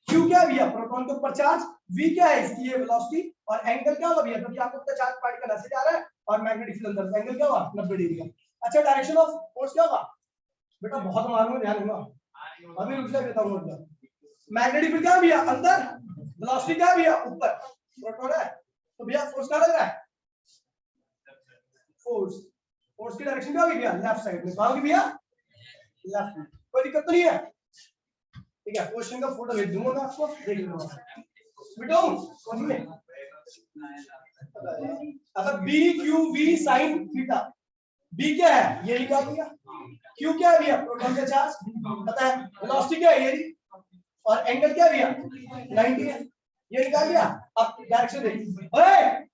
क्यू क्या है भैया? प्रोटॉन के ऊपर चार्ज, वी क्या है? इसकी ये वेलोसिटी, और एंगल क्या होगा भैया? क्योंकि आपको पता चार्ज पार्टिकल ऐसे जा रहा है और मैग्नेटिक फील्ड अंदर, तो एंगल क्या होगा? 90 डिग्री का। अच्छा डायरेक्शन ऑफ फोर्स क्या होगा बेटा? बहुत मालूम है, ध्यान देना। अभी रुक जा देता हूं। मैग्नेटिक फील्ड क्या है भैया? अंदर। वेलोसिटी क्या है भैया? ऊपर। प्रोटॉन है, तो भैया फोर्स क्या लग रहा है? फोर्स, फोर्स की डायरेक्शन क्या होगी भैया? लेफ्ट साइड में। कहां होगी भैया? लेफ्ट में। कोई दिक्कत तो नहीं है? ठीक है, क्वेश्चन का फोटो भेज दूंगा मैं आपको, देख लो बेटो। समझिए अब B Q V sine theta, B क्या है? ये निकाल दिया। क्यू क्या है भैया? प्रोटॉन का चार्ज पता है। वेलोसिटी क्या है? ये। और एंगल क्या है भैया? 90 है। ये निकाल दिया। अब डायरेक्शन देखिए। ओए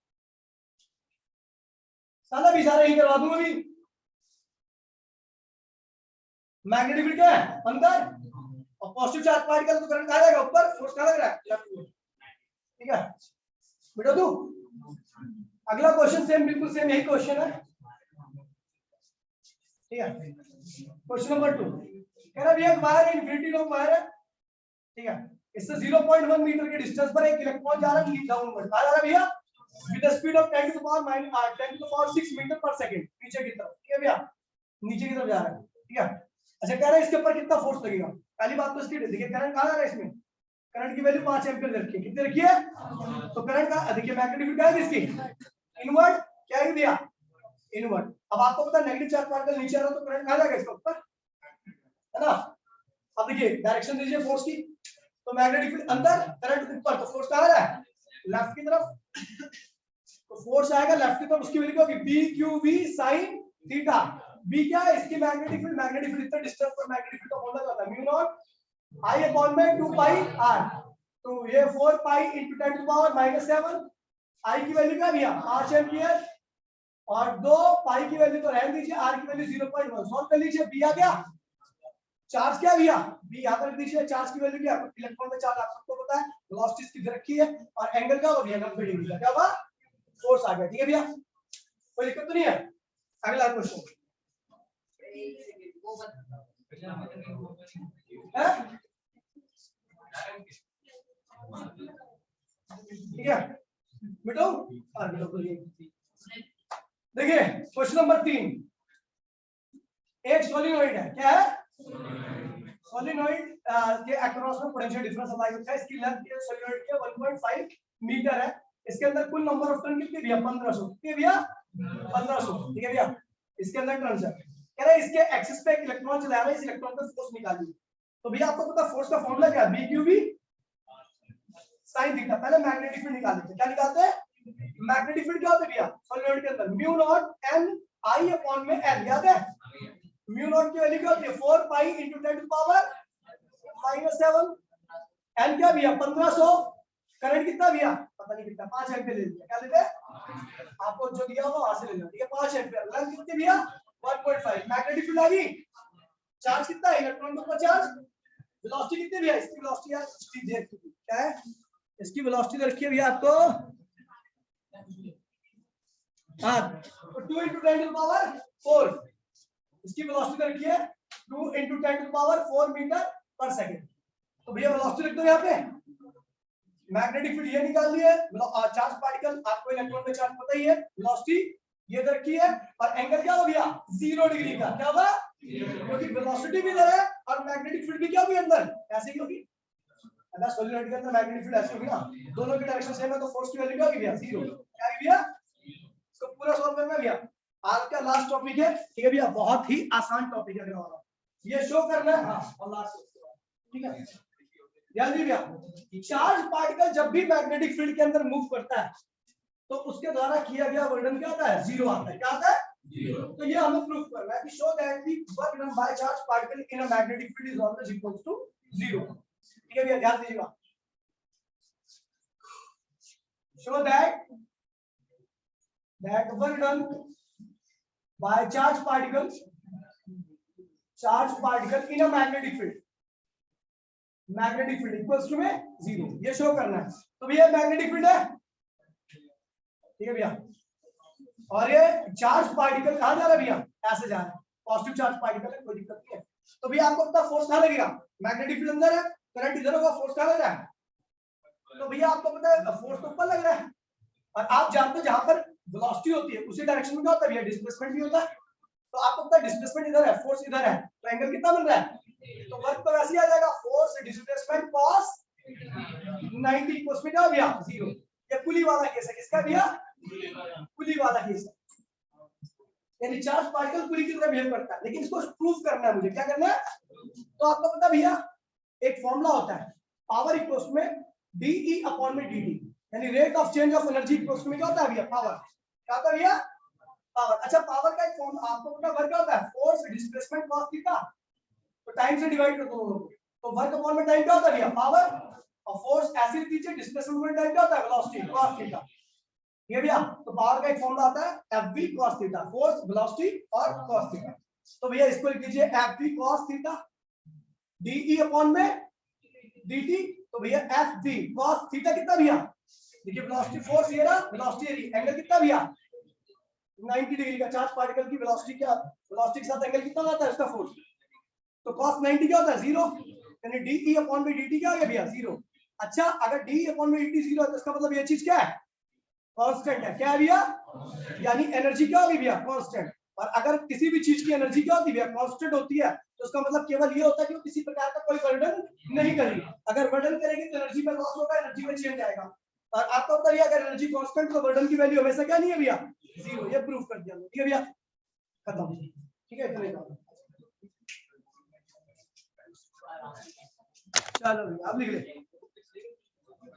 साला भी सारा ही करवा दूंगा अभी। मैग्नेटिक फील्ड क्या है? अंदर, और पॉजिटिव चार्ज पार्टिकल तो करंट कहां जाएगा? ऊपर। फोर्स कहां लग रहा है? लेफ्ट में। ठीक है बेटा। तू अगला क्वेश्चन सेम, बिल्कुल सेम यही क्वेश्चन है। ठीक है, क्वेश्चन नंबर 2 कह रहा भैया वायर इनफिनिटी लॉन्ग वायर है, ठीक है। इससे 0.1 मीटर के डिस्टेंस पर एक इलेक्ट्रॉन जा रहा है डाउनवर्ड, कहां जा रहा है भैया? With the speed of 10⁻⁻10⁻6 metre per second, नीचे की तरफ। ठीक है भैया, नीचे की तरफ जा रहा है। ठीक है, अच्छा कह रहा है इसके ऊपर कितना फोर्स लगेगा? पहली बात तो इसकी देखिए करंट कहां जा रहा है इसमें? करंट की वैल्यू 5 एम्पीयर रखी है। कितनी रखी है? तो करंट का देखिए मैग्नेटिक फील्ड क्या है इसकी? इनवर्ट। क्या है भैया? इनवर्ट। अब आपको पता है नेगेटिव चार्ज पार्टिकल नीचे आ रहा है तो करंट कहां जाएगा? इसके ऊपर, है ना। अब देखिए डायरेक्शन दीजिए फोर्स की, तो मैग्नेटिक फील्ड अंदर, करंट ऊपर, तो फोर्स कहां आ रहा है? लेफ्ट की तरफ। तो फोर्स आएगा लेफ्ट की तरफ, उसकी वैल्यू क्या होगी? B Q V sine theta. B क्या है? इसकी मैग्नेटिक फील्ड, मैग्नेटिक फील्ड इतना डिस्टेंस पर मैग्नेटिक फील्ड का फॉर्मूला होता है म्यू नॉट आई अपॉन में 2 पाई आर। तो ये 4 पाई × 10⁻⁻⁷। आई की वैल्यू क्या भैया? 5 एम्पीयर। और 2 पाई की वैल्यू तो रहने दीजिए, आर की वैल्यू 0.1। सॉल्व कर लीजिए। बी आ गया। चार्ज क्या भैया? बी यहां पर लिख दीजिए। चार्ज की वैल्यू क्या? इलेक्ट्रॉन में चार्ज आप सबको पता है, वेलोसिटी इसकी रखी है, और एंगल क्या होगा भैया? 90 डिग्री का। क्या होगा? फोर्स आ गया। ठीक है भैया, कोई दिक्कत तो नहीं है? अगला क्वेश्चन ठीक है बेटो। देखिए क्वेश्चन नंबर 3, एक सोलिनॉइड है। क्या है? सोलिनॉइड के अक्रॉस में पोटेंशियल डिफरेंस अप्लाई होता है। इसकी लेंथ सोलिनॉइड की 1.5 मीटर है। इसके अंदर कुल नंबर ऑफ टर्न कितने भैया 1500, कितने भैया 1500, ठीक है भैया। इसके अंदर टर्न है, कह रहे इसके एक्सिस पे एक इलेक्ट्रॉन चला रहा है, इस इलेक्ट्रॉन पे फोर्स निकालिए। तो भैया आपको पता फोर्स का फॉर्मूला क्या है, B Q B sine theta. पहले मैग्नेटिक फील्ड निकाल लेते हैं, क्या निकालते हैं, मैग्नेटिक फील्ड क्या होता है भैया सॉलिनॉइड के अंदर, mu not an I upon में एल, याद है म्यू नॉट की वैल्यू क्या होती है 4 pi into 10 to power -7, N क्या भैया 1500, करंट कितना भैया पता नहीं कितना, 5 एम्पीयर ले लिया, क्या लेते हैं आपको जो दिया होगा वहां से ले लो, ठीक है 5 एम्पीयर। लेंथ कितनी भैया 1.5, मैग्नेटिक फील्ड आ गई, चार्ज कितना है इलेक्ट्रॉन का चार्ज, वेलोसिटी कितनी भैया, इसकी वेलोसिटी यार क्या है, इसकी वेलोसिटी रखिए भैया आपको हाँ 2 into 10 to the power 4, इसकी वेलोसिटी रखिए 2 into 10 to the power 4 metre per second. तो भैया वेलोसिटी लिख दो यहाँ पे, मैग्नेटिक फील्ड ये निकाल लिए, चार्ज पार्टिकल आपको इलेक्ट्रॉन में चार्ज पता ही है, वेलोसिटी ये रखी है, और एंगल क्या हो गया 0 डिग्री का, क्या होगा क्योंकि वेलोसिटी भी इधर है और मैग्नेटिक फील्ड भी क्या होगी अंदर, ऐसे ही होगी। अगर सॉलिनॉइड के अंदर मैग्नेटिक फील्ड ऐसे होगी ना, दोनों की डायरेक्शन सेम है, तो फोर्स की वैल्यू क्या होगी भैया 0, क्या है भैया, इसको पूरा सॉल्व करना भैया। आज का लास्ट टॉपिक है, ठीक है भैया, बहुत ही आसान टॉपिक है हमारा, ये शो करना है, हाँ और लास्ट, ठीक है ध्यान दीजिए भैया। चार्ज पार्टिकल जब भी मैग्नेटिक फील्ड के अंदर मूव करता है तो उसके द्वारा किया गया वर्णन क्या आता है 0 आता है, क्या आता है 0। तो ये हमें प्रूफ करना है कि show that the work done by charge particle in a magnetic field is always equal to 0, ठीक है भैया ध्यान दीजिएगा। Show that work done by charge particle in a magnetic field equals to में 0, ये शो करना है। तो भैया मैग्नेटिक फील्ड है, ठीक है भैया, और ये चार्ज पार्टिकल कहां जा रहा है भैया, ऐसे जा रहा है, पॉजिटिव चार्ज पार्टिकल है, कोई दिक्कत नहीं है। तो भैया आपको पता फोर्स कहां लगेगा, मैग्नेटिक फील्ड अंदर है, करंट इधर होगा, फोर्स कहां लग रहा है, तो भैया आपको पता है फोर्स तो ऊपर लग रहा है, और आप जानते हो जहां पर वेलोसिटी होती है उसी डायरेक्शन में क्या होता है भैया डिस्प्लेसमेंट भी होता है। तो आपको पता है डिस्प्लेसमेंट इधर है, फोर्स इधर है, तो एंगल कितना बन रहा है, तो वर्क तो वैसे ही आ जाएगा, फोर्स डिस्प्लेसमेंट cos 90 cos में क्या हो गया 0। ये पुली वाला केस है, किसका भैया पुली वाला केस है, यानी चार्ज पार्टिकल पुली की तरह बिहेव करता है, लेकिन इसको प्रूफ करना है मुझे, क्या करना है, तो आपको पता भैया एक फॉर्मूला होता है पावर इक्वल्स में dE अपॉन में dt, यानी rate of change of energy equals में क्या होता है भैया पावर, क्या होता है भैया पावर। अच्छा पावर का एक फॉर्म आपको पता वर्क क्या होता है, फोर्स डिस्प्लेसमेंट cos थीटा, तो टाइम से डिवाइड कर दो दोनों को, तो वर्क अपॉन में टाइम क्या होता है भैया पावर, और फोर्स ऐसे पीछे डिस्प्लेसमेंट में टाइम क्या होता है वेलोसिटी cos थीटा, ये भैया। तो पावर का एक फॉर्मूला आता है Fv cos theta, force velocity और cos थीटा। तो भैया इसको लिख लीजिए Fv cos theta dE upon में dt, तो भैया Fv cos थीटा कितना भैया, देखिए वेलोसिटी फोर्स ये रहा, वेलोसिटी ये एंगल कितना भैया 90 डिग्री का, चार्ज पार्टिकल की वेलोसिटी क्या, वेलोसिटी के साथ एंगल कितना आता है इसका फोर्स, तो cos 90 क्या होता है 0, यानी dE अपॉन में dt क्या आ गया भैया 0। अच्छा अगर dE अपॉन में dt 0 है तो इसका मतलब ये चीज क्या है कांस्टेंट है, क्या है भैया, यानी एनर्जी क्या होगी भैया कांस्टेंट। और अगर किसी भी चीज की एनर्जी क्या होती है भैया कांस्टेंट होती है, तो उसका मतलब केवल ये होता है कि वो किसी प्रकार का कोई वर्डन नहीं करेगी, अगर वर्डन करेगी तो एनर्जी में लॉस होगा, एनर्जी में चेंज आएगा। और आपको पता है अगर एनर्जी कांस्टेंट तो वर्डन की वैल्यू हमेशा क्या नहीं है भैया 0, ये प्रूफ कर दिया, ठीक है भैया खत्म, ठीक है इतना ही काम। चलो भैया आप लिख ले।